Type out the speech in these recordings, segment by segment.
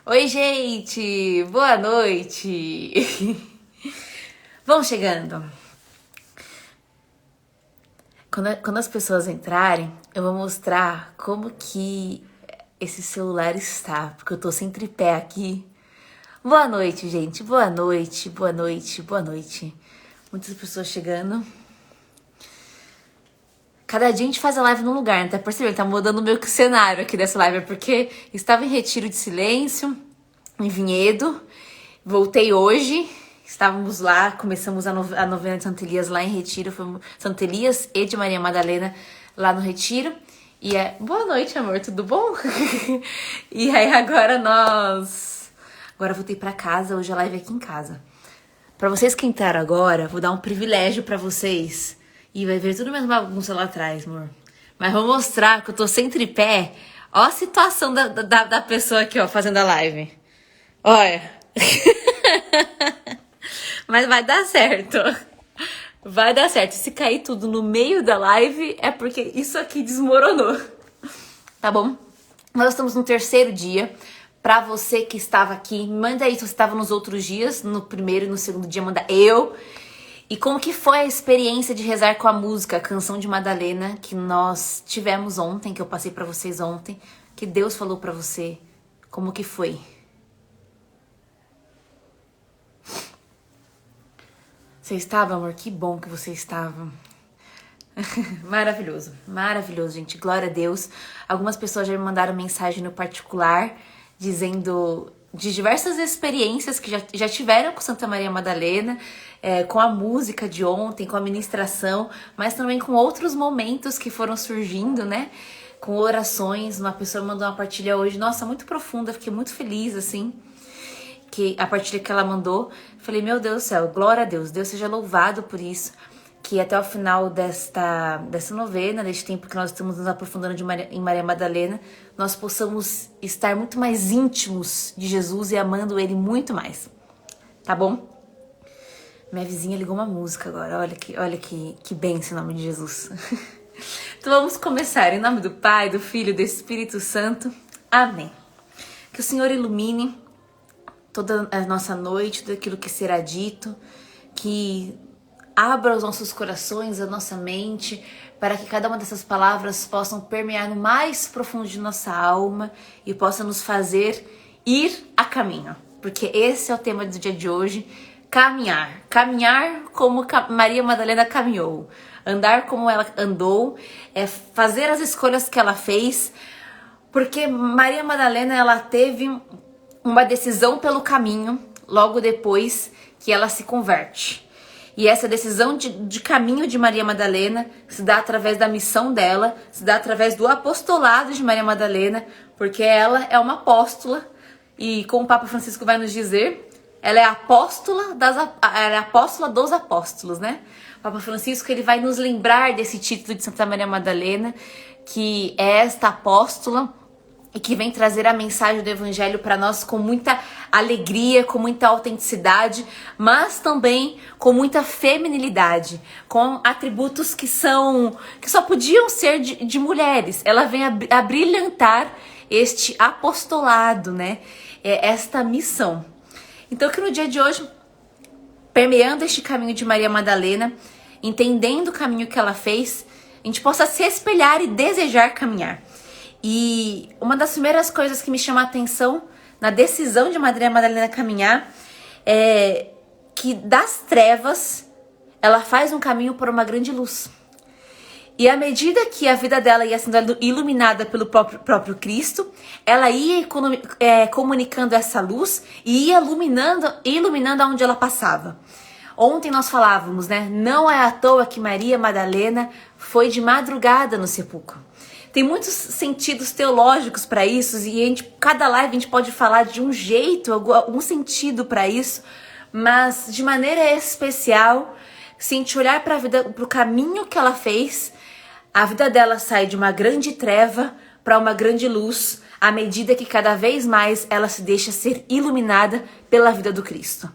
Oi, gente! Boa noite! Vão chegando. Quando as pessoas entrarem, eu vou mostrar como que esse celular está, porque eu tô sem tripé aqui. Boa noite, gente! Boa noite, boa noite, boa noite. Muitas pessoas chegando. Cada dia a gente faz a live num lugar, né? Tá percebendo? Tá mudando meio que o cenário aqui dessa live, porque estava em retiro de silêncio, em Vinhedo. Voltei hoje, estávamos lá, começamos a novena de Santa Elias lá em Retiro, foi Santa Elias e de Maria Madalena lá no Retiro. E boa noite, amor, tudo bom? E aí agora Agora eu voltei pra casa, hoje a live é aqui em casa. Pra vocês que entraram agora, vou dar um privilégio pra vocês. E vai ver tudo mesmo bagunça lá atrás, amor. Mas vou mostrar que eu tô sem tripé. Ó a situação da pessoa aqui, ó, fazendo a live. Olha. Mas vai dar certo. Vai dar certo. Se cair tudo no meio da live, é porque isso aqui desmoronou. Tá bom? Nós estamos no terceiro dia. Pra você que estava aqui, manda aí se você estava nos outros dias. No primeiro e no segundo dia, manda eu. E como que foi a experiência de rezar com a música, a Canção de Madalena, que nós tivemos ontem, que eu passei pra vocês ontem, que Deus falou pra você. Como que foi? Você estava, amor? Que bom que você estava. Maravilhoso, maravilhoso, gente. Glória a Deus. Algumas pessoas já me mandaram mensagem no particular, dizendo de diversas experiências que já tiveram com Santa Maria Madalena, com a música de ontem, com a ministração, mas também com outros momentos que foram surgindo, né? Com orações. Uma pessoa mandou uma partilha hoje, nossa, muito profunda, fiquei muito feliz, assim, que a partilha que ela mandou. Falei, meu Deus do céu, glória a Deus, Deus seja louvado por isso, que até o final dessa novena, deste tempo que nós estamos nos aprofundando em Maria Madalena, nós possamos estar muito mais íntimos de Jesus e amando Ele muito mais, tá bom? Minha vizinha ligou uma música agora, olha que bênção em nome de Jesus. Então vamos começar em nome do Pai, do Filho e do Espírito Santo. Amém. Que o Senhor ilumine toda a nossa noite, tudo aquilo que será dito, que abra os nossos corações, a nossa mente, para que cada uma dessas palavras possam permear no mais profundo de nossa alma e possa nos fazer ir a caminho. Porque esse é o tema do dia de hoje, caminhar. Caminhar como Maria Madalena caminhou. Andar como ela andou, fazer as escolhas que ela fez, porque Maria Madalena, ela teve uma decisão pelo caminho, logo depois que ela se converte. E essa decisão de caminho de Maria Madalena se dá através da missão dela, se dá através do apostolado de Maria Madalena, porque ela é uma apóstola, e como o Papa Francisco vai nos dizer, ela é ela é apóstola dos apóstolos, né? O Papa Francisco, ele vai nos lembrar desse título de Santa Maria Madalena, que é esta apóstola, e que vem trazer a mensagem do Evangelho para nós com muita alegria, com muita autenticidade, mas também com muita feminilidade, com atributos que só podiam ser de mulheres. Ela vem a brilhantar este apostolado, né? Esta missão. Então que no dia de hoje, permeando este caminho de Maria Madalena, entendendo o caminho que ela fez, a gente possa se espelhar e desejar caminhar. E uma das primeiras coisas que me chama a atenção na decisão de Maria Madalena caminhar é que das trevas ela faz um caminho para uma grande luz. E à medida que a vida dela ia sendo iluminada pelo próprio Cristo, ela ia comunicando essa luz e ia iluminando aonde ela passava. Ontem nós falávamos, né? Não é à toa que Maria Madalena foi de madrugada no sepulcro. Tem muitos sentidos teológicos para isso, e cada live a gente pode falar de um jeito, algum sentido para isso, mas de maneira especial, se a gente olhar para a vida, para o caminho que ela fez, a vida dela sai de uma grande treva para uma grande luz, à medida que cada vez mais ela se deixa ser iluminada pela vida do Cristo.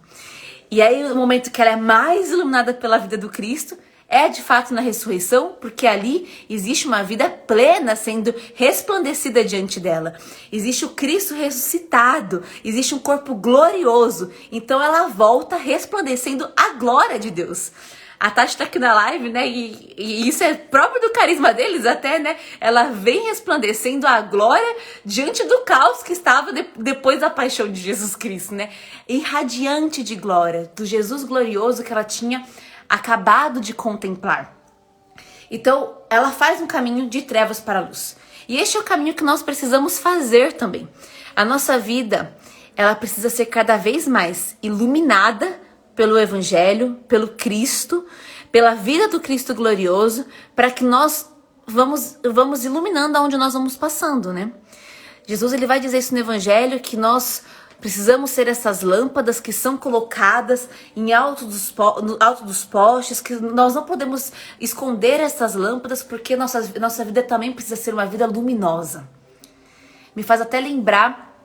E aí, no momento que ela é mais iluminada pela vida do Cristo, É de fato na ressurreição, porque ali existe uma vida plena sendo resplandecida diante dela. Existe o Cristo ressuscitado, existe um corpo glorioso. Então ela volta resplandecendo a glória de Deus. A Tati tá aqui na live, né? E isso é próprio do carisma deles até, né? Ela vem resplandecendo a glória diante do caos que estava depois da paixão de Jesus Cristo, né? Irradiante de glória, do Jesus glorioso que ela tinha acabado de contemplar. Então, ela faz um caminho de trevas para a luz. E este é o caminho que nós precisamos fazer também. A nossa vida, ela precisa ser cada vez mais iluminada pelo Evangelho, pelo Cristo, pela vida do Cristo glorioso, para que nós vamos iluminando aonde nós vamos passando, né? Jesus, ele vai dizer isso no Evangelho, que nós precisamos ser essas lâmpadas que são colocadas no alto dos postes, que nós não podemos esconder essas lâmpadas, porque nossa vida também precisa ser uma vida luminosa. Me faz até lembrar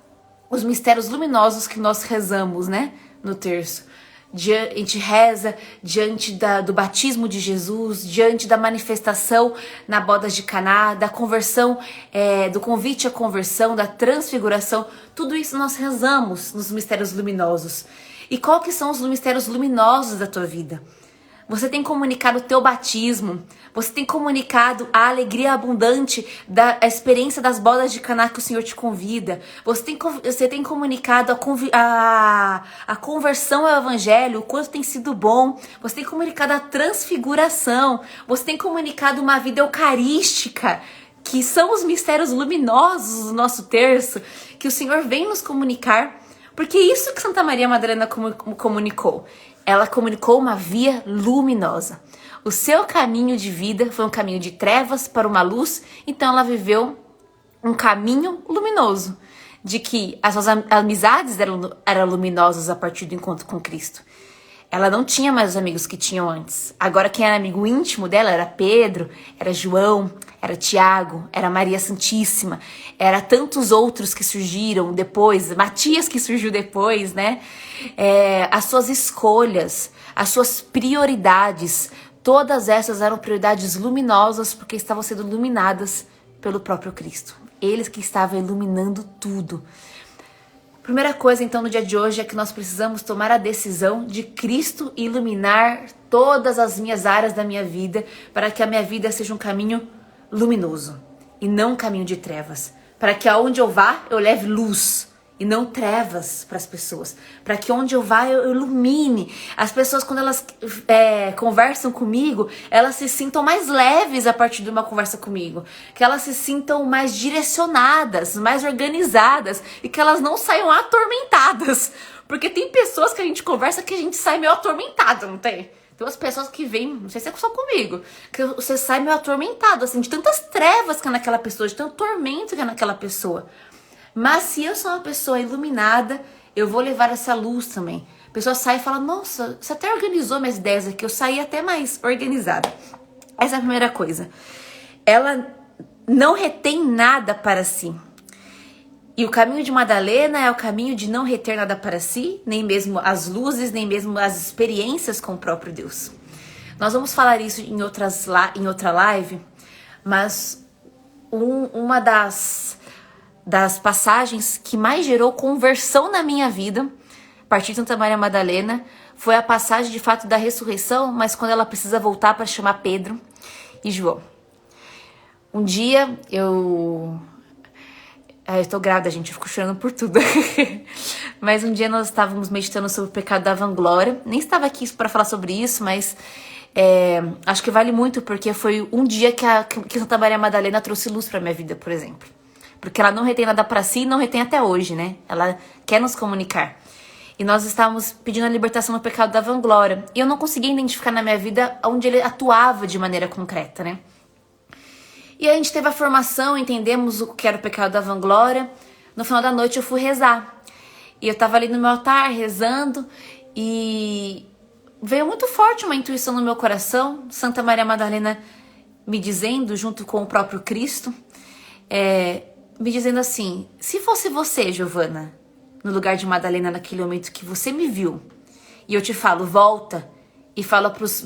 os mistérios luminosos que nós rezamos, né, no terço. A gente reza diante do batismo de Jesus, diante da manifestação na boda de Caná, da conversão, do convite à conversão, da transfiguração. Tudo isso nós rezamos nos mistérios luminosos. E qual que são os mistérios luminosos da tua vida? Você tem comunicado o teu batismo, você tem comunicado a alegria abundante da experiência das bodas de Caná que o Senhor te convida. Você tem comunicado a conversão ao Evangelho, o quanto tem sido bom. Você tem comunicado a transfiguração. Você tem comunicado uma vida eucarística, que são os mistérios luminosos do nosso terço, que o Senhor vem nos comunicar. Porque isso que Santa Maria Madalena comunicou. Ela comunicou uma via luminosa. O seu caminho de vida foi um caminho de trevas para uma luz, então ela viveu um caminho luminoso, de que as suas amizades eram luminosas a partir do encontro com Cristo. Ela não tinha mais os amigos que tinham antes. Agora quem era amigo íntimo dela era Pedro, era João, era Tiago, era Maria Santíssima, era tantos outros que surgiram depois, Matias que surgiu depois, né? As suas escolhas, as suas prioridades, todas essas eram prioridades luminosas porque estavam sendo iluminadas pelo próprio Cristo. Eles que estavam iluminando tudo. Primeira coisa, então, no dia de hoje é que nós precisamos tomar a decisão de Cristo iluminar todas as minhas áreas da minha vida para que a minha vida seja um caminho luminoso e não um caminho de trevas. Para que aonde eu vá, eu leve luz e não trevas para as pessoas. Para que onde eu vá, eu ilumine. As pessoas, quando elas conversam comigo, elas se sintam mais leves a partir de uma conversa comigo. Que elas se sintam mais direcionadas, mais organizadas e que elas não saiam atormentadas. Porque tem pessoas que a gente conversa que a gente sai meio atormentada, não tem? Tem umas pessoas que vêm, não sei se é só comigo, que você sai meio atormentado, assim, de tantas trevas que é naquela pessoa, de tanto tormento que é naquela pessoa. Mas se eu sou uma pessoa iluminada, eu vou levar essa luz também. A pessoa sai e fala, nossa, você até organizou minhas ideias aqui, eu saí até mais organizada. Essa é a primeira coisa. Ela não retém nada para si. E o caminho de Madalena é o caminho de não reter nada para si, nem mesmo as luzes, nem mesmo as experiências com o próprio Deus. Nós vamos falar isso em outra live, mas uma das passagens que mais gerou conversão na minha vida, a partir de Santa Maria Madalena, foi a passagem de fato da ressurreição, mas quando ela precisa voltar para chamar Pedro e João. Um dia eu tô grávida, gente, eu fico chorando por tudo. Mas um dia nós estávamos meditando sobre o pecado da vanglória. Nem estava aqui para falar sobre isso, mas acho que vale muito, porque foi um dia que Santa Maria Madalena trouxe luz para minha vida, por exemplo. Porque ela não retém nada para si e não retém até hoje, né? Ela quer nos comunicar. E nós estávamos pedindo a libertação do pecado da vanglória. E eu não conseguia identificar na minha vida onde ele atuava de maneira concreta, né? E a gente teve a formação, entendemos o que era o pecado da vanglória. No final da noite eu fui rezar. E eu tava ali no meu altar rezando e veio muito forte uma intuição no meu coração. Santa Maria Madalena me dizendo, junto com o próprio Cristo, me dizendo assim, se fosse você, Giovana, no lugar de Madalena naquele momento que você me viu, e eu te falo, volta e fala pros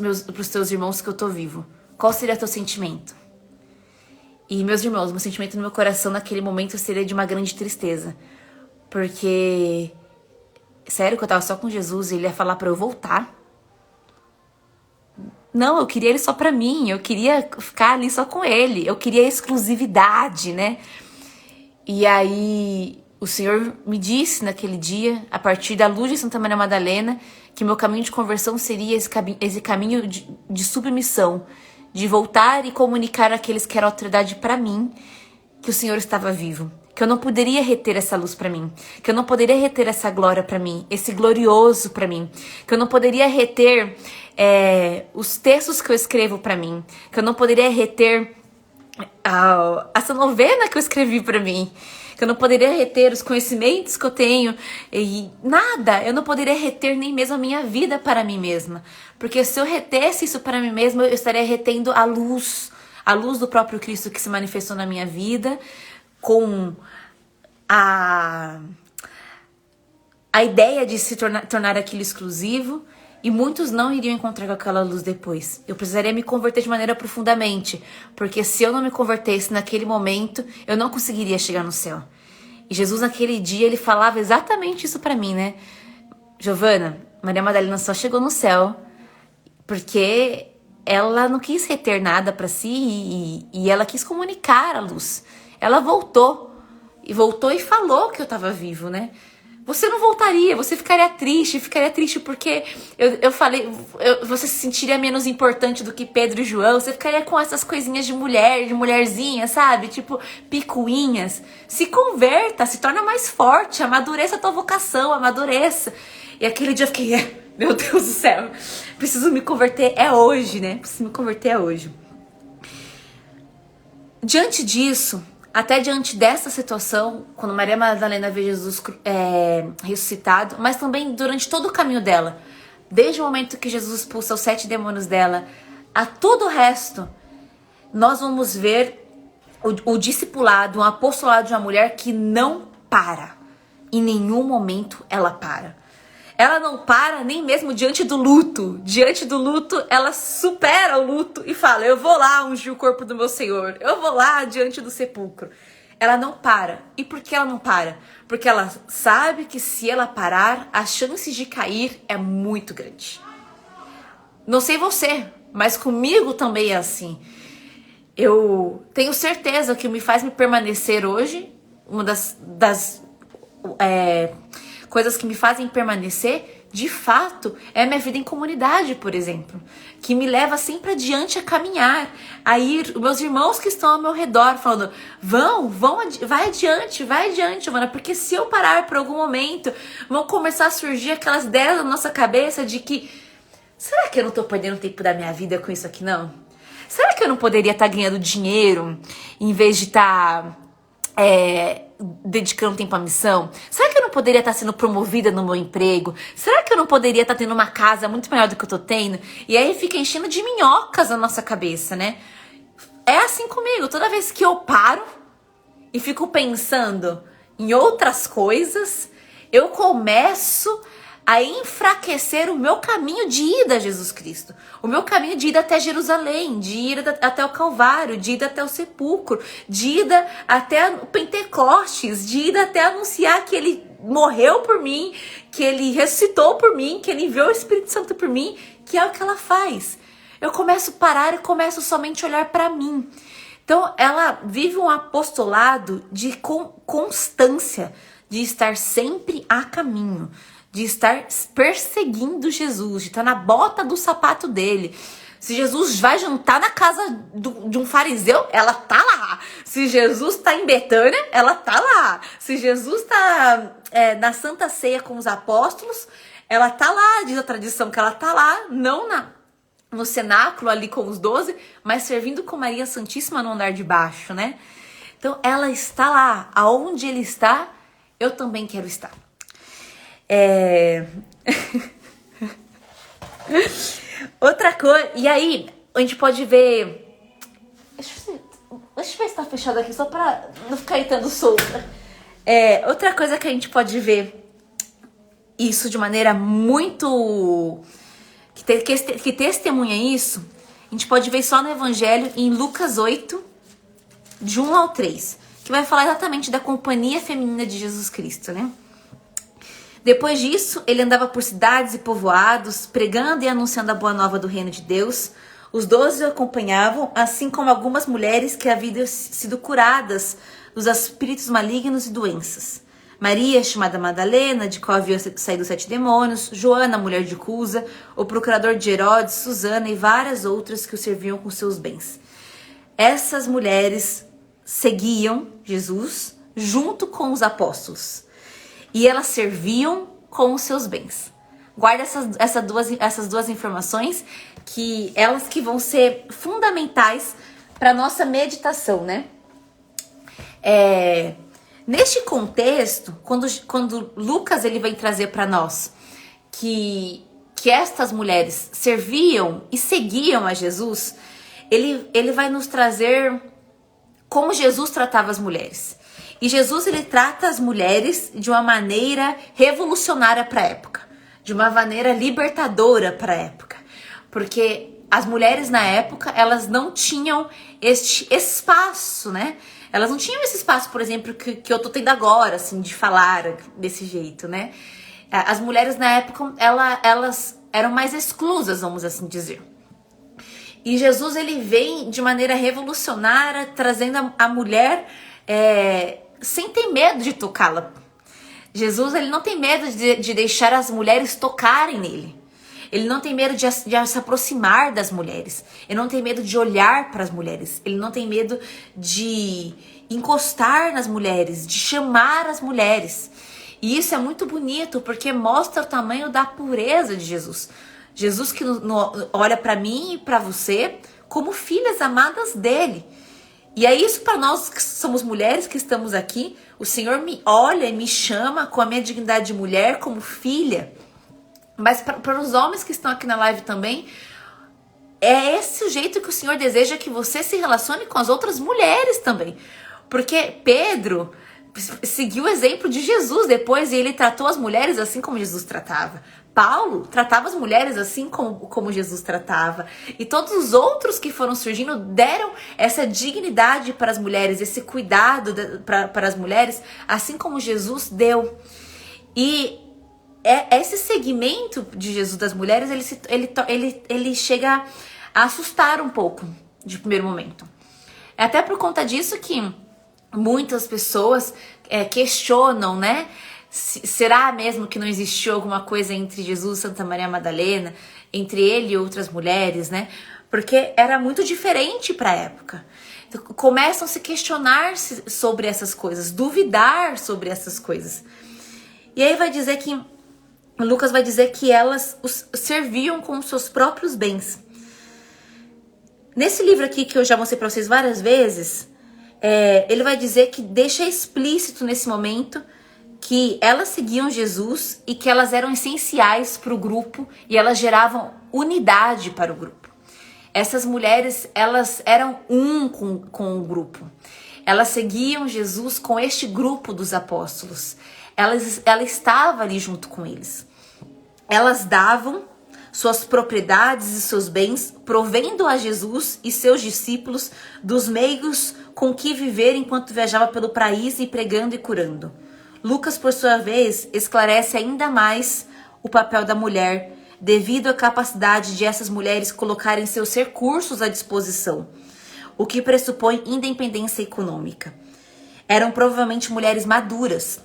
teus irmãos que eu tô vivo. Qual seria teu sentimento? E meus irmãos, meu sentimento no meu coração naquele momento seria de uma grande tristeza. Porque, sério que eu tava só com Jesus e ele ia falar pra eu voltar? Não, eu queria ele só pra mim, eu queria ficar ali só com ele, eu queria exclusividade, né? E aí o Senhor me disse naquele dia, a partir da luz de Santa Maria Madalena, que meu caminho de conversão seria esse caminho de submissão, de voltar e comunicar àqueles que eram autoridade pra mim, que o Senhor estava vivo. Que eu não poderia reter essa luz pra mim, que eu não poderia reter essa glória pra mim, esse glorioso pra mim, que eu não poderia reter os textos que eu escrevo pra mim, que eu não poderia reter essa novena que eu escrevi pra mim, que eu não poderia reter os conhecimentos que eu tenho e nada, eu não poderia reter nem mesmo a minha vida para mim mesma, porque se eu retesse isso para mim mesma, eu estaria retendo a luz do próprio Cristo que se manifestou na minha vida, com a ideia de se tornar aquilo exclusivo, e muitos não iriam encontrar com aquela luz depois. Eu precisaria me converter de maneira profundamente, porque se eu não me convertesse naquele momento, eu não conseguiria chegar no céu. E Jesus naquele dia, ele falava exatamente isso pra mim, né? Giovana, Maria Madalena só chegou no céu porque ela não quis reter nada pra si e ela quis comunicar a luz. Ela voltou e falou que eu tava vivo, né? Você não voltaria, você ficaria triste porque eu falei, você se sentiria menos importante do que Pedro e João, você ficaria com essas coisinhas de mulherzinha, sabe? Tipo, picuinhas. Se converta, se torna mais forte, amadureça a tua vocação, amadureça. E aquele dia eu fiquei, meu Deus do céu, preciso me converter, é hoje, né? Preciso me converter hoje. Diante disso, até diante dessa situação, quando Maria Madalena vê Jesus ressuscitado, mas também durante todo o caminho dela, desde o momento que Jesus expulsa os 7 demônios dela, a todo o resto, nós vamos ver o discipulado, um apostolado de uma mulher que não para. Em nenhum momento ela para. Ela não para nem mesmo diante do luto. Diante do luto, ela supera o luto e fala, eu vou lá ungir o corpo do meu Senhor. Eu vou lá diante do sepulcro. Ela não para. E por que ela não para? Porque ela sabe que se ela parar, as chances de cair é muito grande. Não sei você, mas comigo também é assim. Eu tenho certeza que o me faz me permanecer hoje, uma das coisas que me fazem permanecer, de fato, é a minha vida em comunidade, por exemplo, que me leva sempre adiante a caminhar, a ir, meus irmãos que estão ao meu redor falando, vai adiante, Giovana, porque se eu parar por algum momento, vão começar a surgir aquelas ideias na nossa cabeça de que, será que eu não tô perdendo tempo da minha vida com isso aqui, não? Será que eu não poderia estar ganhando dinheiro em vez de estar dedicando tempo à missão? Será que eu não poderia estar sendo promovida no meu emprego? Será que eu não poderia estar tendo uma casa muito maior do que eu tô tendo? E aí fica enchendo de minhocas a nossa cabeça, né? É assim comigo. Toda vez que eu paro e fico pensando em outras coisas, eu começo a enfraquecer o meu caminho de ida a Jesus Cristo. O meu caminho de ida até Jerusalém, de ir até o Calvário, de ir até o sepulcro, de ir até o Pentecostes, de ir até anunciar que ele morreu por mim, que ele ressuscitou por mim, que ele enviou o Espírito Santo por mim, que é o que ela faz. Eu começo a parar e começo somente a olhar para mim. Então, ela vive um apostolado de constância, de estar sempre a caminho, de estar perseguindo Jesus, de estar na bota do sapato dele. Se Jesus vai jantar na casa de um fariseu, ela tá lá. Se Jesus tá em Betânia, ela tá lá. Se Jesus tá na Santa Ceia com os apóstolos, ela tá lá. Diz a tradição que ela tá lá, não no cenáculo ali com os 12, mas servindo com Maria Santíssima no andar de baixo, né? Então ela está lá. Aonde ele está, eu também quero estar. Outra coisa, e aí a gente pode ver. Deixa eu ver se tá fechado aqui, só pra não ficar gritando solta. Outra coisa que a gente pode ver isso de maneira muito que testemunha isso, a gente pode ver só no Evangelho, em Lucas 8, de 1 ao 3, que vai falar exatamente da companhia feminina de Jesus Cristo, né? Depois disso, ele andava por cidades e povoados, pregando e anunciando a boa nova do reino de Deus. Os 12 o acompanhavam, assim como algumas mulheres que haviam sido curadas dos espíritos malignos e doenças. Maria, chamada Madalena, de qual haviam saído 7 demônios, Joana, mulher de Cusa, o procurador de Herodes, Susana e várias outras que o serviam com seus bens. Essas mulheres seguiam Jesus junto com os apóstolos. E elas serviam com os seus bens. Guarda essas duas informações, que elas que vão ser fundamentais para nossa meditação, né? Neste contexto, quando Lucas ele vai trazer para nós que estas mulheres serviam e seguiam a Jesus, ele vai nos trazer como Jesus tratava as mulheres. E Jesus ele trata as mulheres de uma maneira revolucionária para a época, de uma maneira libertadora para a época, porque as mulheres na época elas não tinham este espaço, né? Elas não tinham esse espaço, por exemplo, que eu tô tendo agora, assim, de falar desse jeito, né? As mulheres na época elas eram mais exclusas, vamos assim dizer. E Jesus ele vem de maneira revolucionária, trazendo a mulher sem ter medo de tocá-la. Jesus ele não tem medo de deixar as mulheres tocarem nele. Ele não tem medo de se aproximar das mulheres. Ele não tem medo de olhar para as mulheres. Ele não tem medo de encostar nas mulheres, de chamar as mulheres. E isso é muito bonito porque mostra o tamanho da pureza de Jesus. Jesus que olha para mim e para você como filhas amadas dele. E é isso para nós que somos mulheres que estamos aqui. O Senhor me olha e me chama com a minha dignidade de mulher, como filha. Mas para os homens que estão aqui na live também, é esse o jeito que o Senhor deseja que você se relacione com as outras mulheres também. Porque Pedro seguiu o exemplo de Jesus depois e ele tratou as mulheres assim como Jesus tratava. Paulo tratava as mulheres assim como Jesus tratava. E todos os outros que foram surgindo deram essa dignidade para as mulheres, esse cuidado para as mulheres, assim como Jesus deu. E esse segmento de Jesus das mulheres, ele chega a assustar um pouco de primeiro momento. É até por conta disso que muitas pessoas questionam, né? Será mesmo que não existiu alguma coisa entre Jesus e Santa Maria Madalena, entre ele e outras mulheres, né? Porque era muito diferente para a época. Então, começam a se questionar sobre essas coisas, duvidar sobre essas coisas. E aí Lucas vai dizer que elas os serviam com os seus próprios bens. Nesse livro aqui, que eu já mostrei para vocês várias vezes, ele vai dizer que deixa explícito nesse momento que elas seguiam Jesus e que elas eram essenciais para o grupo e elas geravam unidade para o grupo. Essas mulheres, elas eram com o grupo. Elas seguiam Jesus com este grupo dos apóstolos. Ela estava ali junto com eles. Elas davam suas propriedades e seus bens, provendo a Jesus e seus discípulos dos meios com que viver enquanto viajava pelo país e pregando e curando. Lucas, por sua vez, esclarece ainda mais o papel da mulher, devido à capacidade de essas mulheres colocarem seus recursos à disposição, o que pressupõe independência econômica. Eram provavelmente mulheres maduras,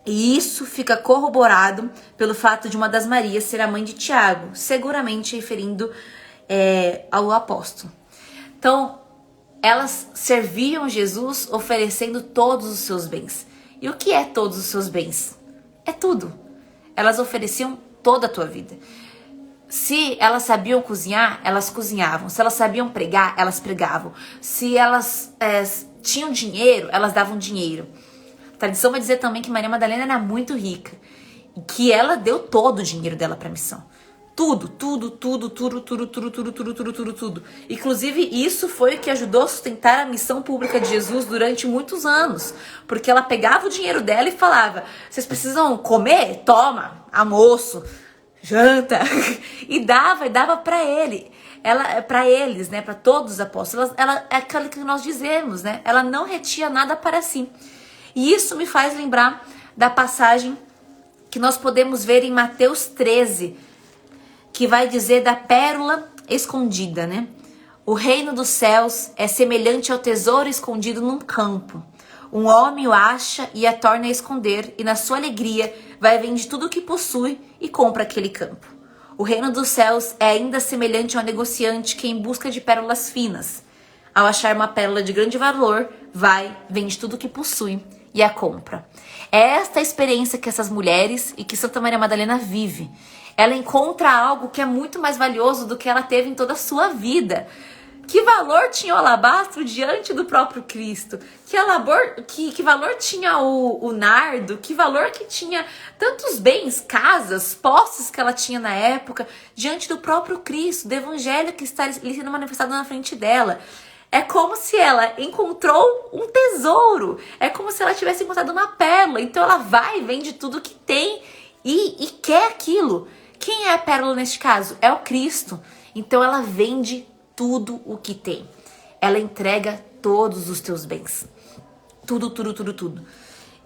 e isso fica corroborado pelo fato de uma das Marias ser a mãe de Tiago, seguramente referindo ao apóstolo. Então, elas serviam Jesus oferecendo todos os seus bens. E o que é todos os seus bens? É tudo. Elas ofereciam toda a tua vida. Se elas sabiam cozinhar, elas cozinhavam. Se elas sabiam pregar, elas pregavam. Se elas tinham dinheiro, elas davam dinheiro. A tradição vai dizer também que Maria Madalena era muito rica. E que ela deu todo o dinheiro dela para a missão. Tudo. Inclusive, isso foi o que ajudou a sustentar a missão pública de Jesus durante muitos anos. Porque ela pegava o dinheiro dela e falava: vocês precisam comer? Toma, almoço. janta, e dava para ele. Ela, para eles, né, para todos os apóstolos, ela é aquilo que nós dizemos, né? Ela não retia nada para si. E isso me faz lembrar da passagem que nós podemos ver em Mateus 13, que vai dizer da pérola escondida, né? O reino dos céus é semelhante ao tesouro escondido num campo. Um homem o acha e a torna a esconder, e na sua alegria vai vender tudo o que possui e compra aquele campo. O reino dos céus é ainda semelhante a um negociante que, em busca de pérolas finas, ao achar uma pérola de grande valor, vai, vende tudo o que possui e a compra. É esta a experiência que essas mulheres e que Santa Maria Madalena vive. Ela encontra algo que é muito mais valioso do que ela teve em toda a sua vida. Que valor tinha o alabastro diante do próprio Cristo? Que valor tinha o nardo? Que valor que tinha tantos bens, casas, posses que ela tinha na época diante do próprio Cristo, do evangelho que está ali sendo manifestado na frente dela? É como se ela encontrou um tesouro. É como se ela tivesse encontrado uma pérola. Então ela vai e vende tudo que tem e quer aquilo. Quem é a pérola neste caso? É o Cristo. Então ela vende tudo o que tem. Ela entrega todos os teus bens. Tudo.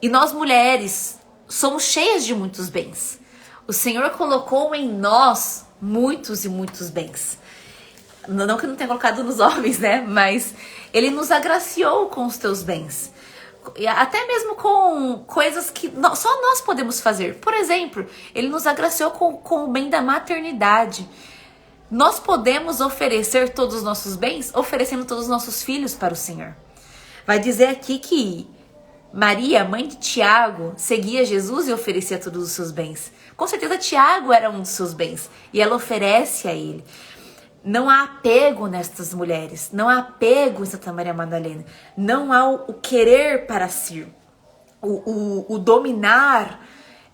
E nós mulheres somos cheias de muitos bens. O Senhor colocou em nós muitos e muitos bens. Não que não tenha colocado nos homens, né? Mas Ele nos agraciou com os teus bens. Até mesmo com coisas que só nós podemos fazer. Por exemplo, Ele nos agraciou com o bem da maternidade. Nós podemos oferecer todos os nossos bens, oferecendo todos os nossos filhos para o Senhor. Vai dizer aqui que Maria, mãe de Tiago, seguia Jesus e oferecia todos os seus bens. Com certeza Tiago era um dos seus bens e ela oferece a ele. Não há apego nestas mulheres, não há apego em Santa Maria Madalena, não há o querer para si, o dominar.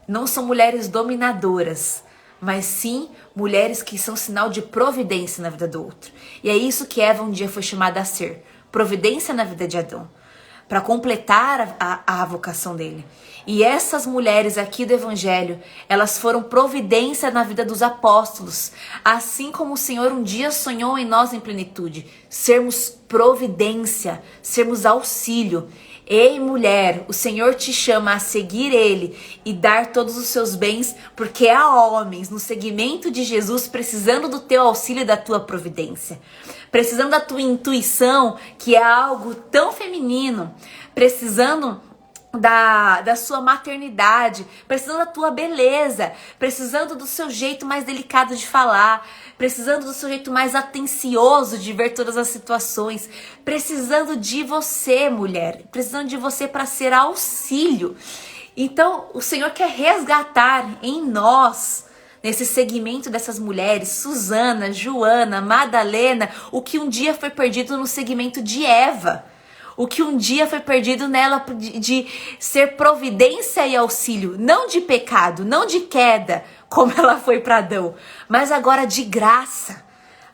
Não são mulheres dominadoras, mas sim mulheres que são sinal de providência na vida do outro. E é isso que Eva um dia foi chamada a ser, providência na vida de Adão, para completar a vocação dele. E essas mulheres aqui do Evangelho, elas foram providência na vida dos apóstolos, assim como o Senhor um dia sonhou em nós em plenitude, sermos providência, sermos auxílio. Ei, mulher, o Senhor te chama a seguir Ele e dar todos os seus bens, porque há homens no seguimento de Jesus precisando do teu auxílio e da tua providência, precisando da tua intuição, que é algo tão feminino, precisando da sua maternidade, precisando da tua beleza, precisando do seu jeito mais delicado de falar, precisando do seu jeito mais atencioso de ver todas as situações, precisando de você, mulher, precisando de você para ser auxílio. Então, o Senhor quer resgatar em nós, nesse segmento dessas mulheres, Susana, Joana, Madalena, o que um dia foi perdido no segmento de Eva. O que um dia foi perdido nela de ser providência e auxílio, não de pecado, não de queda, como ela foi para Adão, mas agora de graça,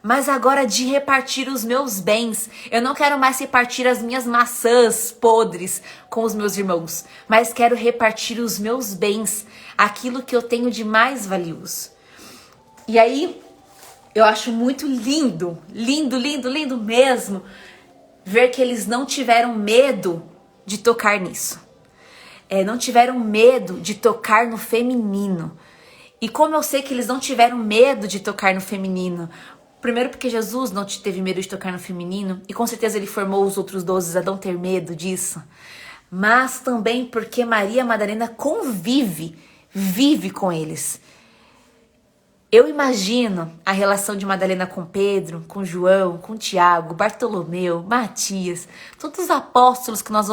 mas agora de repartir os meus bens. Eu não quero mais repartir as minhas maçãs podres com os meus irmãos, mas quero repartir os meus bens, aquilo que eu tenho de mais valioso. E aí, eu acho muito lindo, lindo, lindo, lindo mesmo, ver que eles não tiveram medo de tocar nisso. Não tiveram medo de tocar no feminino. E como eu sei que eles não tiveram medo de tocar no feminino? Primeiro porque Jesus não teve medo de tocar no feminino, e com certeza ele formou os outros 12 a não ter medo disso. Mas também porque Maria Madalena vive com eles. Eu imagino a relação de Madalena com Pedro, com João, com Tiago, Bartolomeu, Matias, todos os apóstolos que nós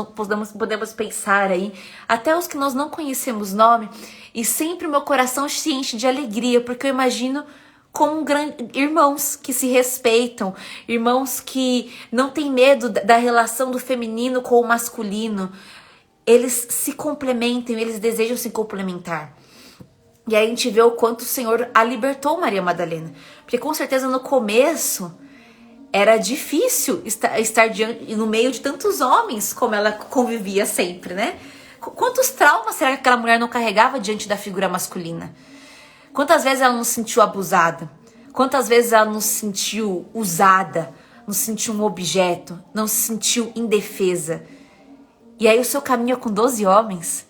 podemos pensar aí, até os que nós não conhecemos nome, e sempre meu coração se enche de alegria, porque eu imagino como irmãos que se respeitam, irmãos que não têm medo da relação do feminino com o masculino. Eles se complementam, eles desejam se complementar. E aí a gente vê o quanto o Senhor a libertou, Maria Madalena. Porque com certeza no começo era difícil estar no meio de tantos homens, como ela convivia sempre, né? Quantos traumas será que aquela mulher não carregava diante da figura masculina? Quantas vezes ela não se sentiu abusada? Quantas vezes ela não se sentiu usada? Não se sentiu um objeto? Não se sentiu indefesa? E aí o seu caminho é com 12 homens.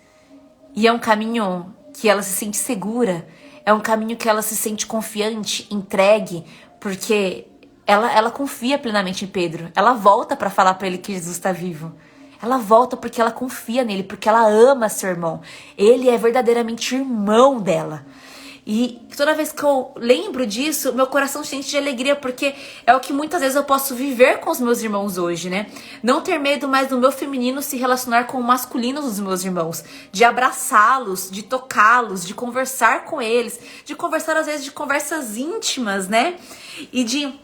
E é um caminho que ela se sente segura. É um caminho que ela se sente confiante, entregue. Porque ela confia plenamente em Pedro. Ela volta para falar para ele que Jesus está vivo. Ela volta porque ela confia nele, porque ela ama seu irmão. Ele é verdadeiramente irmão dela. E toda vez que eu lembro disso, meu coração se enche de alegria, porque é o que muitas vezes eu posso viver com os meus irmãos hoje, né? Não ter medo mais do meu feminino se relacionar com o masculino dos meus irmãos, de abraçá-los, de tocá-los, de conversar com eles, de conversar às vezes de conversas íntimas, né? E de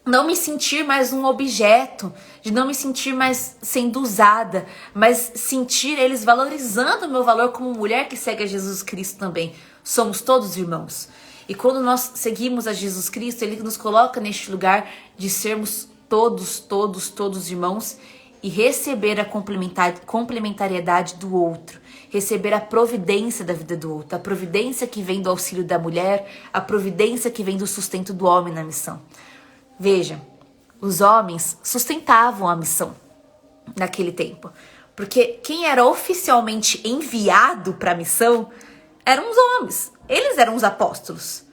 não me sentir mais um objeto, de não me sentir mais sendo usada, mas sentir eles valorizando o meu valor como mulher que segue a Jesus Cristo também. Somos todos irmãos. E quando nós seguimos a Jesus Cristo, Ele nos coloca neste lugar de sermos todos irmãos e receber a complementariedade do outro, receber a providência da vida do outro, a providência que vem do auxílio da mulher, a providência que vem do sustento do homem na missão. Veja, os homens sustentavam a missão naquele tempo, porque quem era oficialmente enviado para a missão eram os homens, eles eram os apóstolos.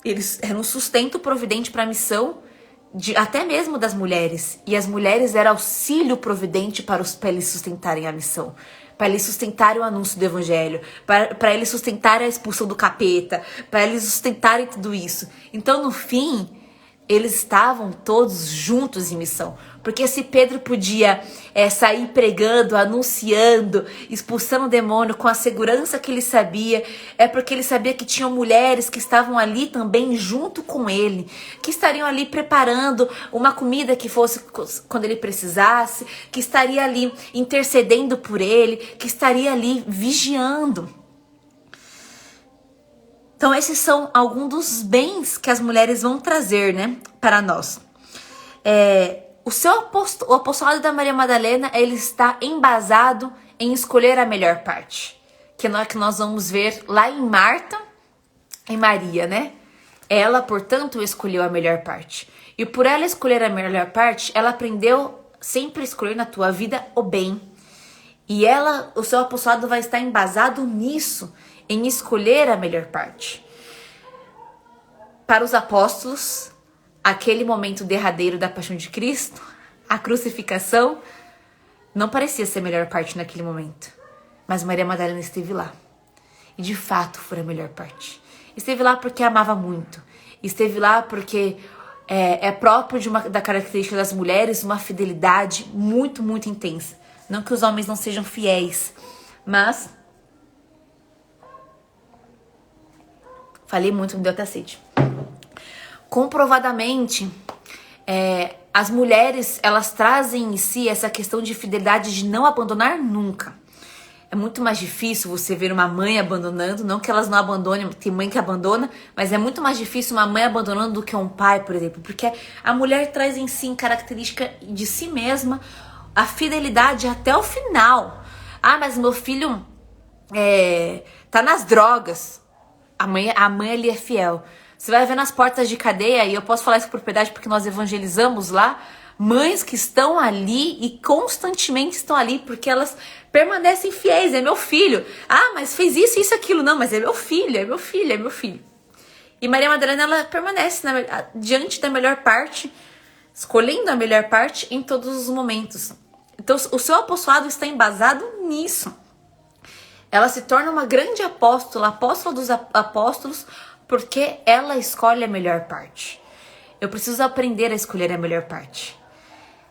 Eles eram um sustento providente para a missão, até mesmo das mulheres. E as mulheres eram auxílio providente para eles sustentarem a missão, para eles sustentarem o anúncio do evangelho, para eles sustentarem a expulsão do capeta, para eles sustentarem tudo isso. Então, no fim, eles estavam todos juntos em missão. Porque se Pedro podia sair pregando, anunciando, expulsando o demônio com a segurança que ele sabia, é porque ele sabia que tinham mulheres que estavam ali também junto com ele, que estariam ali preparando uma comida que fosse quando ele precisasse, que estaria ali intercedendo por ele, que estaria ali vigiando. Então esses são alguns dos bens que as mulheres vão trazer, né, para nós. O apostolado da Maria Madalena, ele está embasado em escolher a melhor parte. Que nós vamos ver lá em Marta e Maria, né? Ela, portanto, escolheu a melhor parte. E por ela escolher a melhor parte, ela aprendeu sempre a escolher na tua vida o bem. E o seu apostolado vai estar embasado nisso, em escolher a melhor parte. Para os apóstolos, aquele momento derradeiro da paixão de Cristo, a crucificação, não parecia ser a melhor parte naquele momento. Mas Maria Madalena esteve lá. E de fato foi a melhor parte. Esteve lá porque amava muito. Esteve lá porque é próprio da característica das mulheres uma fidelidade muito, muito intensa. Não que os homens não sejam fiéis, mas... Falei muito, me deu até sede. Comprovadamente, as mulheres, elas trazem em si essa questão de fidelidade de não abandonar nunca. É muito mais difícil você ver uma mãe abandonando, não que elas não abandonem, tem mãe que abandona, mas é muito mais difícil uma mãe abandonando do que um pai, por exemplo, porque a mulher traz em si característica de si mesma a fidelidade até o final. Ah, mas meu filho tá nas drogas. A mãe ali é fiel. Você vai ver nas portas de cadeia, e eu posso falar isso com propriedade porque nós evangelizamos lá, mães que estão ali e constantemente estão ali porque elas permanecem fiéis. É meu filho. Ah, mas fez isso, aquilo. Não, mas é meu filho, é meu filho, é meu filho. E Maria Madalena, ela permanece diante da melhor parte, escolhendo a melhor parte em todos os momentos. Então, o seu apostolado está embasado nisso. Ela se torna uma grande apóstola dos apóstolos, porque ela escolhe a melhor parte. Eu preciso aprender a escolher a melhor parte.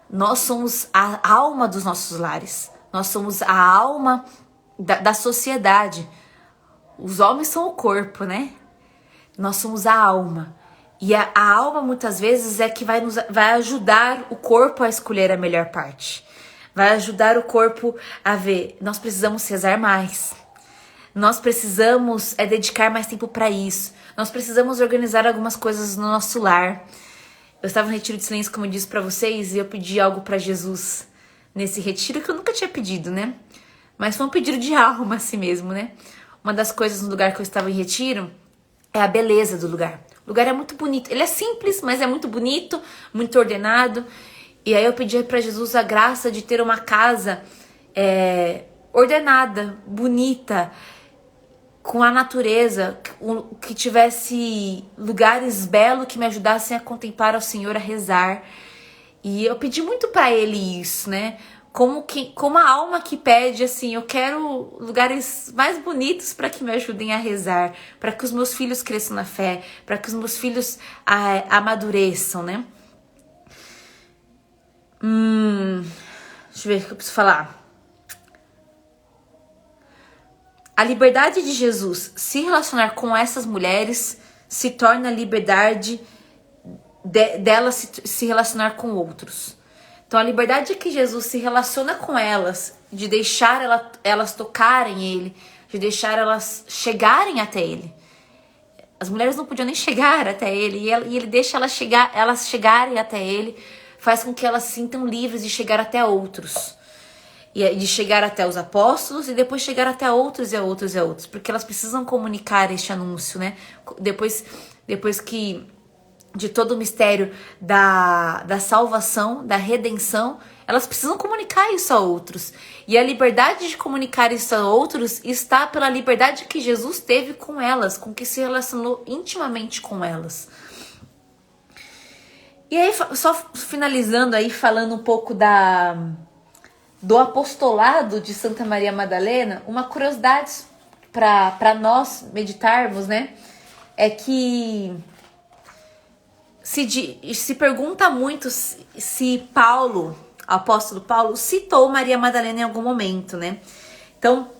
Nós somos a alma dos nossos lares. Nós somos a alma da sociedade. Os homens são o corpo, né? Nós somos a alma. E a alma, muitas vezes, é que vai ajudar o corpo a escolher a melhor parte. Vai ajudar o corpo a ver. Nós precisamos rezar mais. Nós precisamos dedicar mais tempo para isso. Nós precisamos organizar algumas coisas no nosso lar. Eu estava no retiro de silêncio, como eu disse para vocês, e eu pedi algo para Jesus nesse retiro que eu nunca tinha pedido, né? Mas foi um pedido de alma assim mesmo, né? Uma das coisas no lugar que eu estava em retiro é a beleza do lugar. O lugar é muito bonito. Ele é simples, mas é muito bonito, muito ordenado. E aí eu pedi para Jesus a graça de ter uma casa ordenada, bonita, com a natureza, que tivesse lugares belos que me ajudassem a contemplar ao Senhor, a rezar. E eu pedi muito para Ele isso, né? Como a alma que pede, assim, eu quero lugares mais bonitos para que me ajudem a rezar, para que os meus filhos cresçam na fé, para que os meus filhos amadureçam, né? Deixa eu ver o que eu preciso falar. A liberdade de Jesus se relacionar com essas mulheres se torna a liberdade delas se relacionar com outros. Então a liberdade que Jesus se relaciona com elas, de deixar elas tocarem Ele, de deixar elas chegarem até Ele. As mulheres não podiam nem chegar até Ele, e Ele deixa elas chegarem até Ele, faz com que elas se sintam livres de chegar até outros. E de chegar até os apóstolos e depois chegar até outros e a outros e a outros. Porque elas precisam comunicar este anúncio, né? Depois que de todo o mistério da salvação, da redenção, elas precisam comunicar isso a outros. E a liberdade de comunicar isso a outros está pela liberdade que Jesus teve com elas, com que se relacionou intimamente com elas. E aí, só finalizando aí, falando um pouco do apostolado de Santa Maria Madalena, uma curiosidade para nós meditarmos, né? É que se pergunta muito se Paulo, o apóstolo Paulo, citou Maria Madalena em algum momento, né? Então,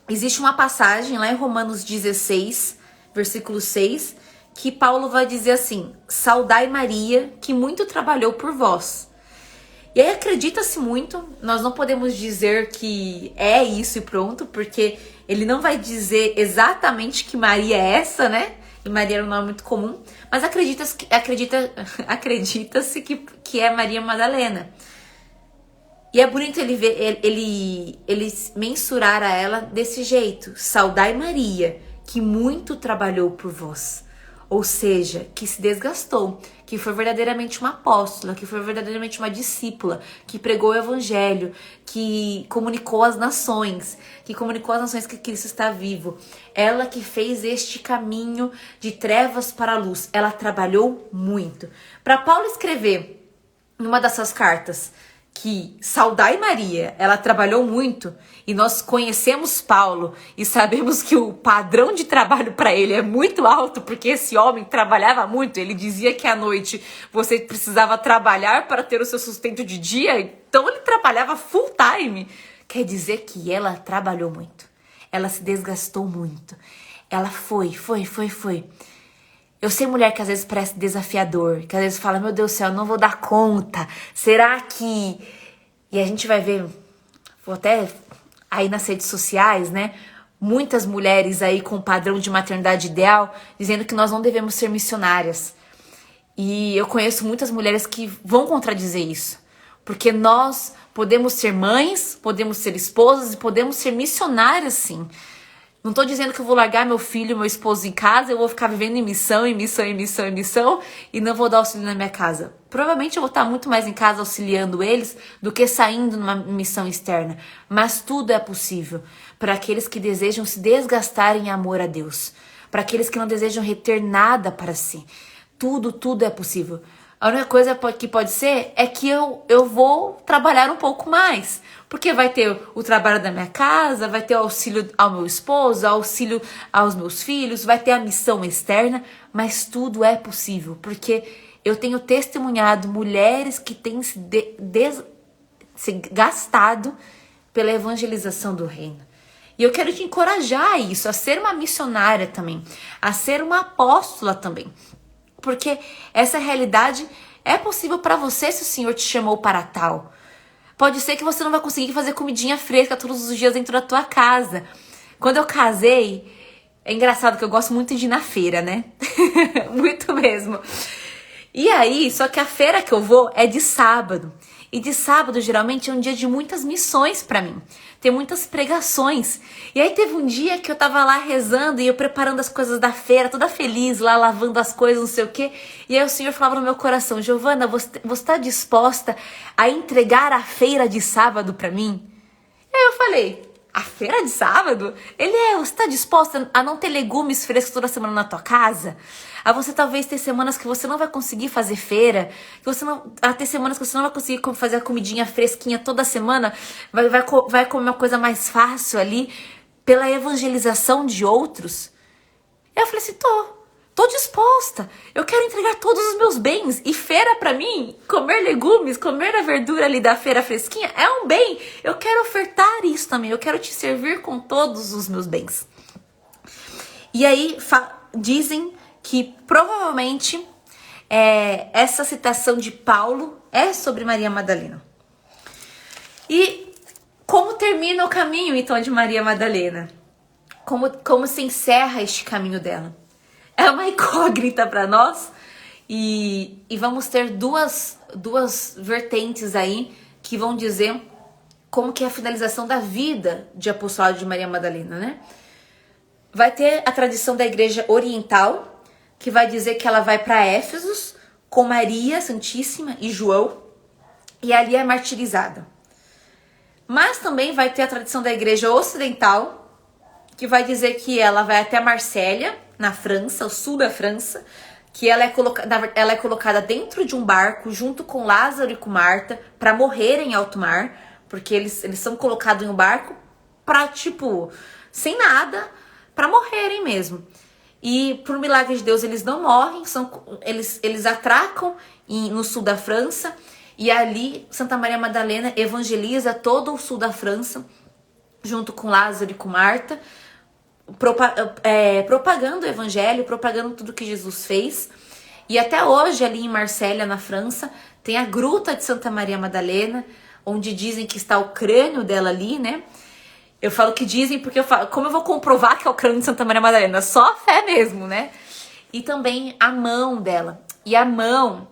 existe uma passagem lá em Romanos 16, versículo 6, que Paulo vai dizer assim: saudai Maria, que muito trabalhou por vós. E aí acredita-se muito, nós não podemos dizer que é isso e pronto, porque ele não vai dizer exatamente que Maria é essa, né? E Maria era um nome muito comum, mas acredita-se que é Maria Madalena. E é bonito ele mensurar a ela desse jeito: saudai Maria, que muito trabalhou por vós. Ou seja, que se desgastou, que foi verdadeiramente uma apóstola, que foi verdadeiramente uma discípula, que pregou o evangelho, que comunicou às nações, que Cristo está vivo. Ela que fez este caminho de trevas para a luz, ela trabalhou muito. Para Paulo escrever numa dessas cartas que saudai Maria, ela trabalhou muito, e nós conhecemos Paulo e sabemos que o padrão de trabalho para ele é muito alto, porque esse homem trabalhava muito. Ele dizia que à noite você precisava trabalhar para ter o seu sustento de dia, então ele trabalhava full time. Quer dizer que ela trabalhou muito, ela se desgastou muito, ela foi. Eu sei mulher que às vezes parece desafiador, que às vezes fala: meu Deus do céu, eu não vou dar conta, será que... E a gente vai ver, vou até aí nas redes sociais, né, muitas mulheres aí com padrão de maternidade ideal, dizendo que nós não devemos ser missionárias. E eu conheço muitas mulheres que vão contradizer isso, porque nós podemos ser mães, podemos ser esposas e podemos ser missionárias, sim. Não tô dizendo que eu vou largar meu filho e meu esposo em casa, eu vou ficar vivendo em missão e não vou dar auxílio na minha casa. Provavelmente eu vou estar muito mais em casa auxiliando eles do que saindo numa missão externa. Mas tudo é possível para aqueles que desejam se desgastar em amor a Deus. Para aqueles que não desejam reter nada para si. Tudo é possível. A única coisa que pode ser é que eu vou trabalhar um pouco mais. Porque vai ter o trabalho da minha casa, vai ter o auxílio ao meu esposo, auxílio aos meus filhos, vai ter a missão externa, mas tudo é possível. Porque eu tenho testemunhado mulheres que têm se gastado pela evangelização do reino. E eu quero te encorajar a isso, a ser uma missionária também, a ser uma apóstola também. Porque essa realidade é possível para você se o Senhor te chamou para tal. Pode ser que você não vai conseguir fazer comidinha fresca todos os dias dentro da tua casa. Quando eu casei, é engraçado que eu gosto muito de ir na feira, né? Muito mesmo. E aí, só que a feira que eu vou é de sábado. E de sábado, geralmente, é um dia de muitas missões pra mim. Tem muitas pregações. E aí teve um dia que eu tava lá rezando e eu preparando as coisas da feira, toda feliz, lá lavando as coisas, não sei o quê. E aí o Senhor falava no meu coração: Giovana, você tá disposta a entregar a feira de sábado pra mim? E aí eu falei: a feira de sábado? Você tá disposta a não ter legumes frescos toda semana na tua casa? A você talvez ter semanas que você não vai conseguir fazer feira, a ter semanas que você não vai conseguir fazer a comidinha fresquinha toda semana, vai comer uma coisa mais fácil ali, pela evangelização de outros? Aí eu falei assim: tô disposta, eu quero entregar todos os meus bens, e feira pra mim, comer legumes, comer a verdura ali da feira fresquinha, é um bem, eu quero ofertar isso também, eu quero te servir com todos os meus bens. E aí dizem que provavelmente essa citação de Paulo é sobre Maria Madalena. E como termina o caminho então de Maria Madalena? Como se encerra este caminho dela? É uma incógnita para nós e vamos ter duas vertentes aí que vão dizer como que é a finalização da vida de apostolado de Maria Madalena, né? Vai ter a tradição da igreja oriental, que vai dizer que ela vai para Éfeso com Maria Santíssima e João, e ali é martirizada. Mas também vai ter a tradição da igreja ocidental, que vai dizer que ela vai até Marsella, na França, o sul da França, que ela é colocada dentro de um barco junto com Lázaro e com Marta para morrer em alto mar, porque eles são colocados em um barco para, sem nada, para morrerem mesmo. E por milagre de Deus eles não morrem, eles atracam no sul da França, e ali Santa Maria Madalena evangeliza todo o sul da França, junto com Lázaro e com Marta, propagando o evangelho, propagando tudo que Jesus fez. E até hoje ali em Marsella, na França, tem a gruta de Santa Maria Madalena, onde dizem que está o crânio dela ali, né? Eu falo que dizem porque como eu vou comprovar que é o crânio de Santa Maria Madalena? Só a fé mesmo, né? E também a mão dela. E a mão,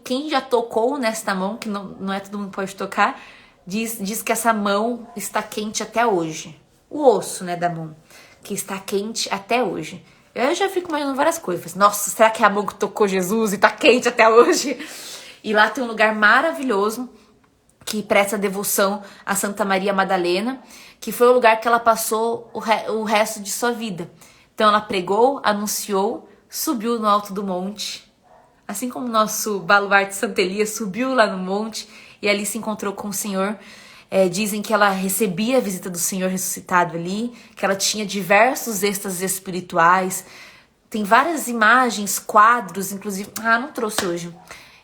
quem já tocou nesta mão, que não é todo mundo pode tocar, diz que essa mão está quente até hoje. O osso, né, da mão, que está quente até hoje. Eu já fico imaginando várias coisas. Nossa, será que é a mão que tocou Jesus e está quente até hoje? E lá tem um lugar maravilhoso que presta devoção a Santa Maria Madalena, que foi o lugar que ela passou o resto de sua vida. Então ela pregou, anunciou, subiu no alto do monte, assim como o nosso baluarte Santa Elias subiu lá no monte e ali se encontrou com o Senhor. Dizem que ela recebia a visita do Senhor ressuscitado ali, que ela tinha diversos êxtases espirituais. Tem várias imagens, quadros, inclusive... não trouxe hoje.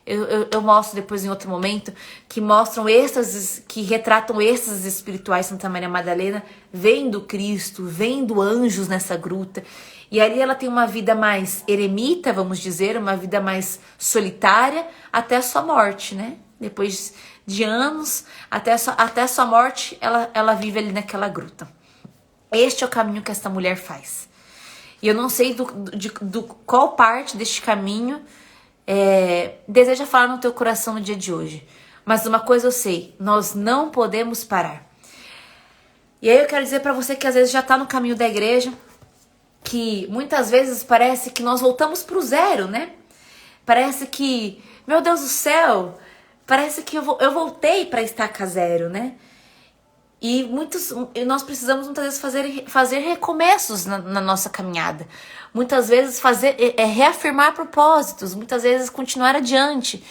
Eu mostro depois em outro momento, que mostram êxtases, que retratam êxtases espirituais Santa Maria Madalena, vendo Cristo, vendo anjos nessa gruta. E ali ela tem uma vida mais eremita, vamos dizer, uma vida mais solitária, até a sua morte, né? Depois de anos, até a sua morte, ela vive ali naquela gruta. Este é o caminho que esta mulher faz. E eu não sei do qual parte deste caminho deseja falar no teu coração no dia de hoje. Mas uma coisa eu sei, nós não podemos parar. E aí eu quero dizer pra você que às vezes já tá no caminho da igreja, que muitas vezes parece que nós voltamos pro zero, né? Parece que, meu Deus do céu, parece que eu voltei pra estaca zero, né? E nós precisamos muitas vezes fazer recomeços na nossa caminhada. Muitas vezes reafirmar propósitos, muitas vezes continuar adiante.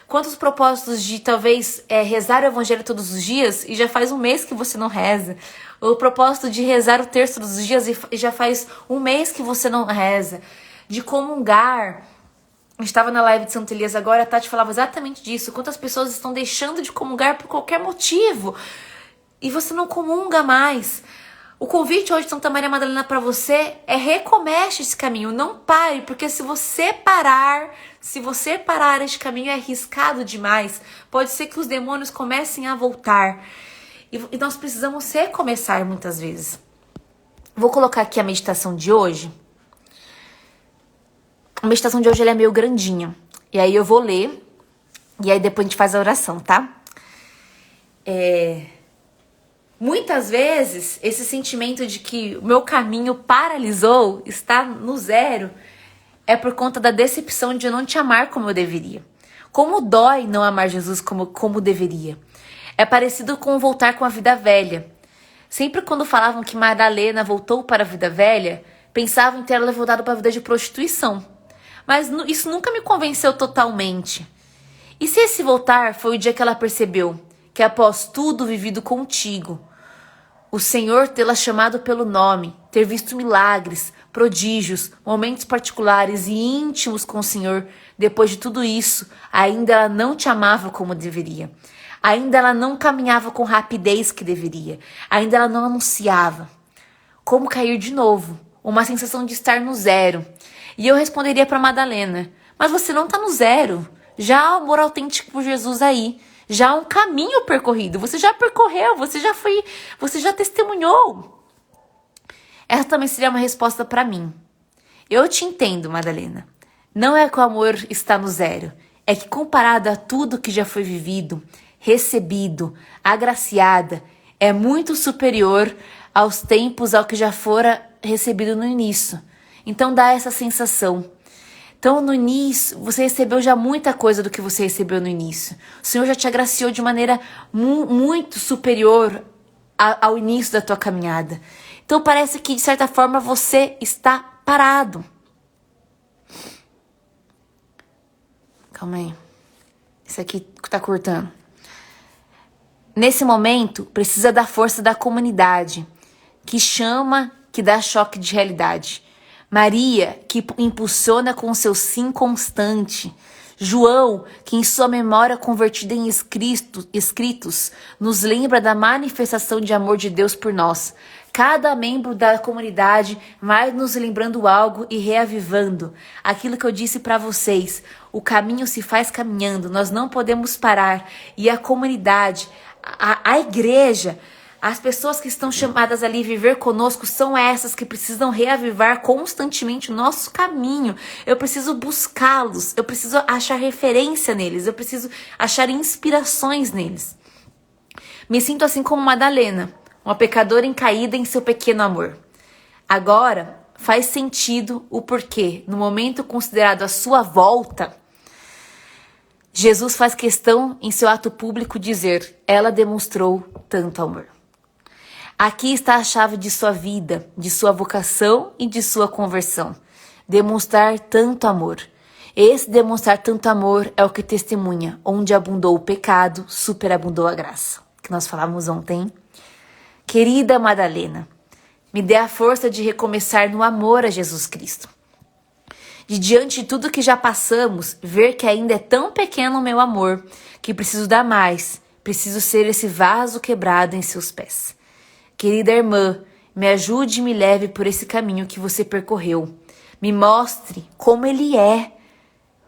Quantos propósitos de talvez rezar o evangelho todos os dias e já faz um mês que você não reza. O propósito de rezar o terço todos os dias e já faz um mês que você não reza. De comungar. Eu estava na live de Santa Elias agora, a Tati falava exatamente disso. Quantas pessoas estão deixando de comungar por qualquer motivo. E você não comunga mais. O convite hoje de Santa Maria Madalena para você é recomece esse caminho. Não pare, porque se você parar este caminho é arriscado demais. Pode ser que os demônios comecem a voltar. E nós precisamos recomeçar muitas vezes. Vou colocar aqui a meditação de hoje. A meditação de hoje ela é meio grandinha. E aí eu vou ler E aí depois a gente faz a oração, tá? Muitas vezes, esse sentimento de que o meu caminho paralisou, está no zero, é por conta da decepção de eu não te amar como eu deveria. Como dói não amar Jesus como deveria. É parecido com voltar com a vida velha. Sempre quando falavam que Madalena voltou para a vida velha, pensavam em ter ela voltado para a vida de prostituição. Mas isso nunca me convenceu totalmente. E se esse voltar foi o dia que ela percebeu que após tudo vivido contigo, o Senhor tê-la chamado pelo nome, ter visto milagres, prodígios, momentos particulares e íntimos com o Senhor, depois de tudo isso, ainda ela não te amava como deveria. Ainda ela não caminhava com rapidez que deveria. Ainda ela não anunciava. Como cair de novo? Uma sensação de estar no zero. E eu responderia para Madalena, mas você não está no zero. Já há amor autêntico por Jesus aí. Já há um caminho percorrido. Você já percorreu, você já testemunhou. Essa também seria uma resposta para mim. Eu te entendo, Madalena. Não é que o amor está no zero. É que comparado a tudo que já foi vivido, recebido, agraciada, é muito superior aos tempos ao que já fora recebido no início. Então dá essa sensação. Então, no início, você recebeu já muita coisa do que você recebeu no início. O Senhor já te agraciou de maneira muito superior ao início da tua caminhada. Então, parece que, de certa forma, você está parado. Calma aí. Isso aqui tá cortando. Nesse momento, precisa da força da comunidade, que chama, que dá choque de realidade. Maria, que impulsiona com seu sim constante. João, que em sua memória convertida em escritos, nos lembra da manifestação de amor de Deus por nós. Cada membro da comunidade vai nos lembrando algo e reavivando. Aquilo que eu disse para vocês, o caminho se faz caminhando, nós não podemos parar. E a comunidade, a igreja, as pessoas que estão chamadas ali a viver conosco são essas que precisam reavivar constantemente o nosso caminho. Eu preciso buscá-los, eu preciso achar referência neles, eu preciso achar inspirações neles. Me sinto assim como Madalena, uma pecadora caída em seu pequeno amor. Agora faz sentido o porquê, no momento considerado a sua volta, Jesus faz questão em seu ato público dizer: ela demonstrou tanto amor. Aqui está a chave de sua vida, de sua vocação e de sua conversão. Demonstrar tanto amor. Esse demonstrar tanto amor é o que testemunha. Onde abundou o pecado, superabundou a graça. Que nós falamos ontem. Querida Madalena, me dê a força de recomeçar no amor a Jesus Cristo. De diante de tudo que já passamos, ver que ainda é tão pequeno o meu amor, que preciso dar mais. Preciso ser esse vaso quebrado em seus pés. Querida irmã, me ajude e me leve por esse caminho que você percorreu. Me mostre como ele é.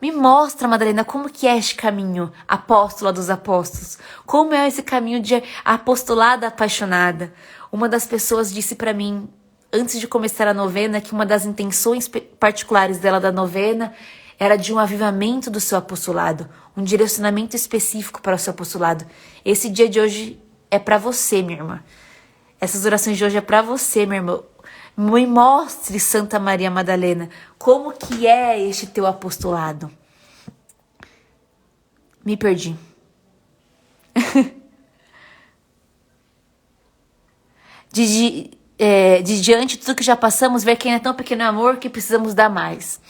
Me mostra, Madalena, como que é este caminho, apóstola dos apóstolos. Como é esse caminho de apostolada apaixonada. Uma das pessoas disse para mim, antes de começar a novena, que uma das intenções particulares dela da novena era de um avivamento do seu apostolado. Um direcionamento específico para o seu apostolado. Esse dia de hoje é para você, minha irmã. Essas orações de hoje é para você, meu irmão. Me mostre, Santa Maria Madalena, como que é este teu apostolado. Me perdi. De diante de tudo que já passamos, ver quem é tão pequeno amor que precisamos dar mais.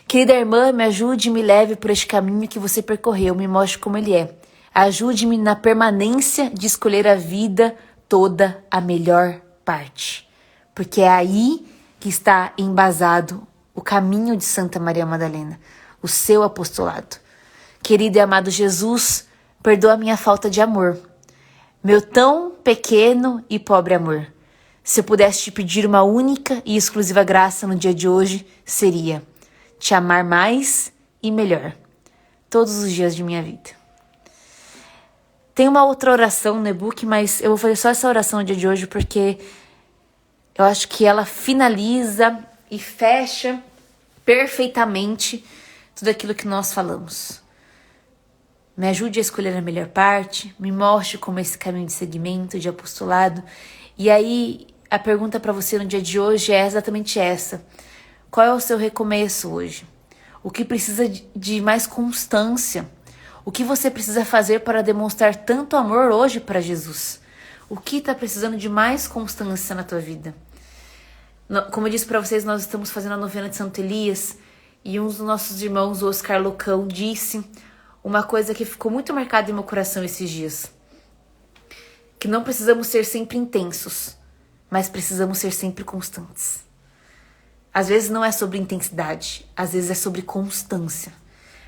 Querida irmã, me ajude e me leve por este caminho que você percorreu. Me mostre como ele é. Ajude-me na permanência de escolher a vida toda a melhor parte. Porque é aí que está embasado o caminho de Santa Maria Madalena, o seu apostolado. Querido e amado Jesus, perdoa a minha falta de amor, meu tão pequeno e pobre amor. Se eu pudesse te pedir uma única e exclusiva graça no dia de hoje, seria te amar mais e melhor, todos os dias de minha vida. Tem uma outra oração no e-book, mas eu vou fazer só essa oração no dia de hoje porque eu acho que ela finaliza e fecha perfeitamente tudo aquilo que nós falamos. Me ajude a escolher a melhor parte, me mostre como esse caminho de seguimento, de apostolado. E aí, a pergunta para você no dia de hoje é exatamente essa. Qual é o seu recomeço hoje? O que precisa de mais constância? O que você precisa fazer para demonstrar tanto amor hoje para Jesus? O que está precisando de mais constância na tua vida? Como eu disse para vocês, nós estamos fazendo a novena de Santo Elias e um dos nossos irmãos, o Oscar Locão, disse uma coisa que ficou muito marcada em meu coração esses dias. Que não precisamos ser sempre intensos, mas precisamos ser sempre constantes. Às vezes não é sobre intensidade, às vezes é sobre constância.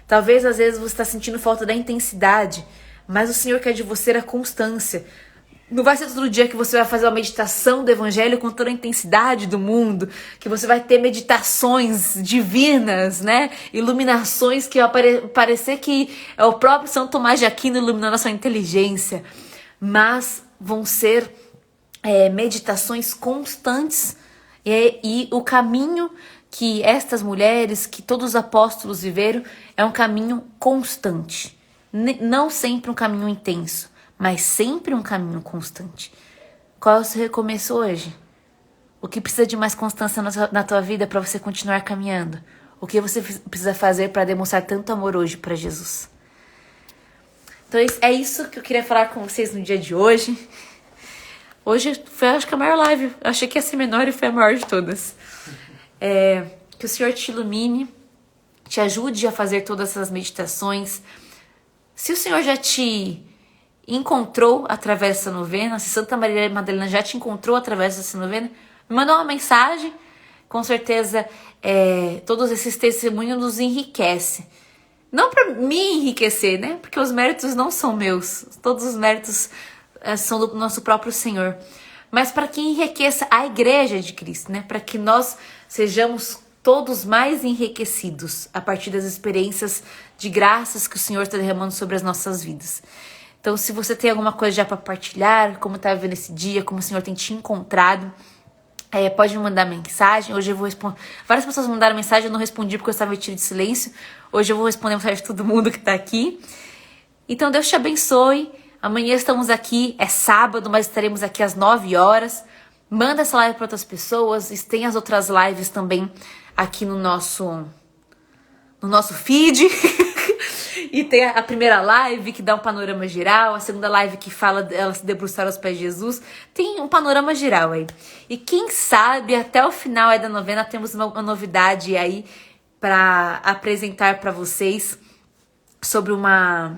Talvez às vezes você está sentindo falta da intensidade, mas o Senhor quer de você a constância. Não vai ser todo dia que você vai fazer uma meditação do Evangelho com toda a intensidade do mundo, que você vai ter meditações divinas, né? Iluminações que vai parecer que é o próprio São Tomás de Aquino iluminando a sua inteligência. Mas vão ser meditações constantes e o caminho que estas mulheres, que todos os apóstolos viveram, é um caminho constante. Não sempre um caminho intenso, mas sempre um caminho constante. Qual é o seu recomeço hoje? O que precisa de mais constância na tua vida para você continuar caminhando? O que você precisa fazer para demonstrar tanto amor hoje para Jesus? Então é isso que eu queria falar com vocês no dia de hoje. Hoje foi, acho que, a maior live. Eu achei que ia ser menor e foi a maior de todas. Que o Senhor te ilumine, te ajude a fazer todas essas meditações. Se o Senhor já te encontrou através dessa novena, se Santa Maria Madalena já te encontrou através dessa novena, me manda uma mensagem. Com certeza, todos esses testemunhos nos enriquecem. Não para me enriquecer, né? Porque os méritos não são meus. Todos os méritos são do nosso próprio Senhor. Mas para que enriqueça a Igreja de Cristo, né? Para que nós sejamos todos mais enriquecidos a partir das experiências de graças que o Senhor está derramando sobre as nossas vidas. Então, se você tem alguma coisa já para partilhar, como está vivendo esse dia, como o Senhor tem te encontrado, pode me mandar mensagem. Hoje eu vou responder. Várias pessoas mandaram mensagem, eu não respondi porque eu estava em tiro de silêncio. Hoje eu vou responder a mensagem de todo mundo que está aqui. Então, Deus te abençoe. Amanhã estamos aqui, é sábado, mas estaremos aqui às 9 horas. Manda essa live para outras pessoas. Tem as outras lives também aqui no nosso feed. E tem a primeira live que dá um panorama geral, a segunda live que fala dela se debruçar aos pés de Jesus. Tem um panorama geral aí. E quem sabe até o final aí da novena temos uma novidade aí para apresentar para vocês sobre uma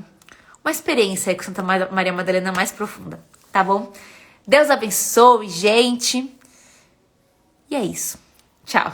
experiência aí com Santa Maria Madalena mais profunda, tá bom? Deus abençoe, gente. E é isso. Tchau.